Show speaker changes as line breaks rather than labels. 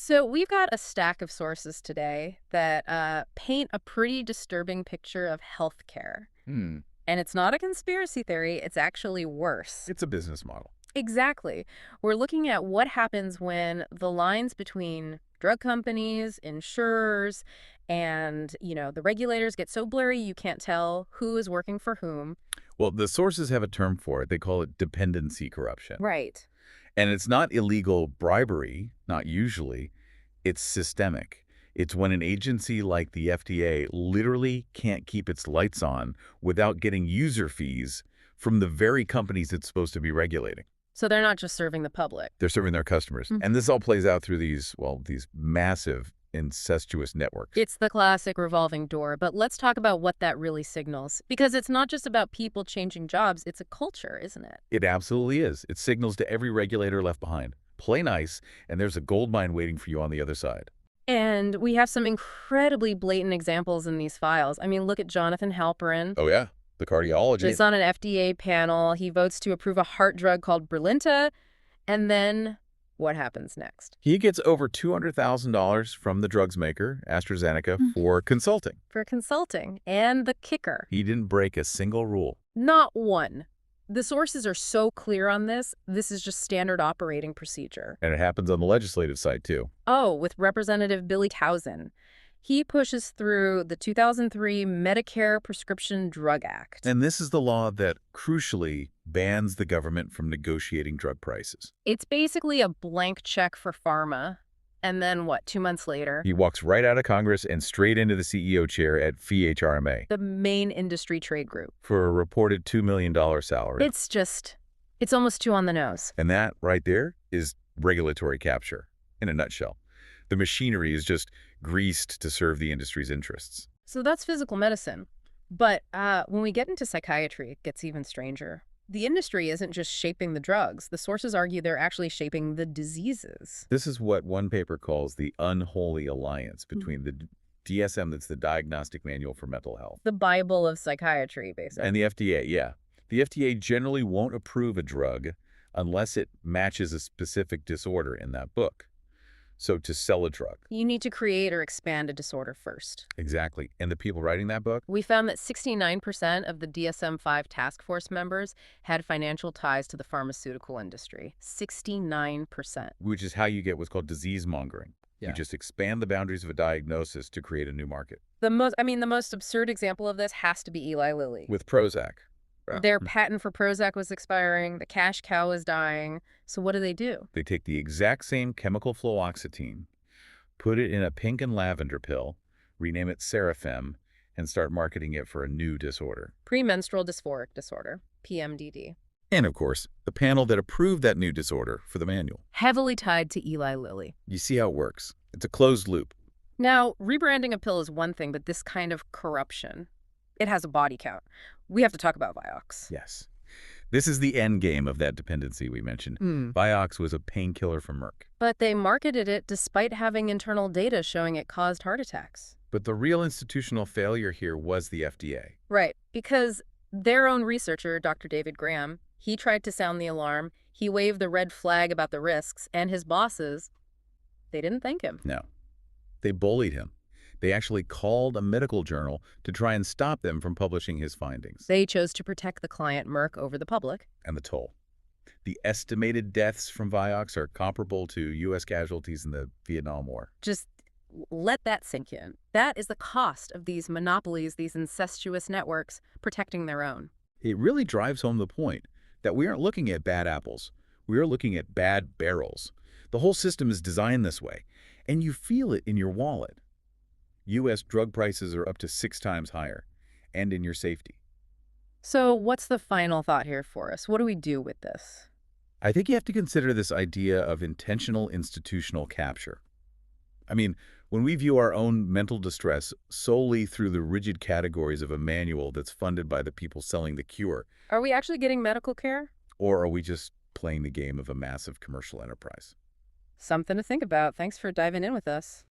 So we've got a stack of sources today that paint a pretty disturbing picture of healthcare.
Hmm.
And it's not a conspiracy theory, it's actually worse.
It's a business model.
Exactly. We're looking at what happens when the lines between drug companies, insurers, and, the regulators get so blurry you can't tell who is working for whom.
Well, the sources have a term for it. They call it dependency corruption.
Right.
And it's not illegal bribery, not usually. It's systemic. It's when an agency like the FDA literally can't keep its lights on without getting user fees from the very companies it's supposed to be regulating.
So they're not just serving the public.
They're serving their customers.
Mhm.
And this all plays out through these massive incestuous networks.
It's the classic revolving door, but let's talk about what that really signals. Because it's not just about people changing jobs, it's a culture, isn't it?
It absolutely is. It signals to every regulator left behind. Play nice, and there's a gold mine waiting for you on the other side.
And we have some incredibly blatant examples in these files. I mean, look at Jonathan Halperin.
Oh, yeah. The cardiologist.
He's on an FDA panel. He votes to approve a heart drug called Brilinta. And then what happens next?
He gets over $200,000 from the drugs maker, AstraZeneca, for consulting.
For consulting. And the kicker.
He didn't break a single rule.
Not one. The sources are so clear on this. This is just standard operating procedure.
And it happens on the legislative side, too.
Oh, with Representative Billy Towson. He pushes through the 2003 Medicare Prescription Drug Act.
And this is the law that, crucially, bans the government from negotiating drug prices.
It's basically a blank check for pharma. And then what, 2 months later?
He walks right out of Congress and straight into the CEO chair at FHRMA
The main industry trade group.
for a reported $2 million salary.
It's almost too on the nose.
And that, right there, is regulatory capture, in a nutshell. The machinery is just greased to serve the industry's interests.
So that's physical medicine. But when we get into psychiatry, it gets even stranger. The industry isn't just shaping the drugs. The sources argue they're actually shaping the diseases.
This is what one paper calls the unholy alliance between the DSM, that's the Diagnostic Manual for Mental Health,
The Bible of psychiatry, basically.
and the FDA, yeah. The FDA generally won't approve a drug unless it matches a specific disorder in that book. So to sell a drug.
You need to create or expand a disorder first.
Exactly. And the people writing that book?
We found that 69% of the DSM-5 task force members had financial ties to the pharmaceutical industry. 69%.
Which is how you get what's called disease mongering.
Yeah.
You just expand the boundaries of a diagnosis to create a new market.
The most absurd example of this has to be Eli Lilly.
With Prozac.
Their patent for Prozac was expiring. The cash cow was dying. So what do?
They take the exact same chemical fluoxetine, put it in a pink and lavender pill, rename it Serafem, and start marketing it for a new disorder.
Premenstrual dysphoric disorder, PMDD.
And, of course, the panel that approved that new disorder for the manual.
Heavily tied to Eli Lilly.
You see how it works. It's a closed loop.
Now, rebranding a pill is one thing, but this kind of corruption, it has a body count. We have to talk about Vioxx.
Yes. This is the end game of that dependency we mentioned. Vioxx was a painkiller from Merck.
But they marketed it despite having internal data showing it caused heart attacks.
But the real institutional failure here was the FDA.
Right, because their own researcher, Dr. David Graham, he tried to sound the alarm. He waved the red flag about the risks, and his bosses, they didn't thank him.
No. They bullied him. They actually called a medical journal to try and stop them from publishing his findings.
They chose to protect the client, Merck, over the public.
And the toll. The estimated deaths from Vioxx are comparable to U.S. casualties in the Vietnam War.
Just let that sink in. That is the cost of these monopolies, these incestuous networks protecting their own.
It really drives home the point that we aren't looking at bad apples. We are looking at bad barrels. The whole system is designed this way, and you feel it in your wallet. U.S. drug prices are up to 6 times higher, and in your safety.
So what's the final thought here for us? What do we do with this?
I think you have to consider this idea of intentional institutional capture. I mean, when we view our own mental distress solely through the rigid categories of a manual that's funded by the people selling the cure,
Are we actually getting medical care?
or are we just playing the game of a massive commercial enterprise?
Something to think about. Thanks for diving in with us.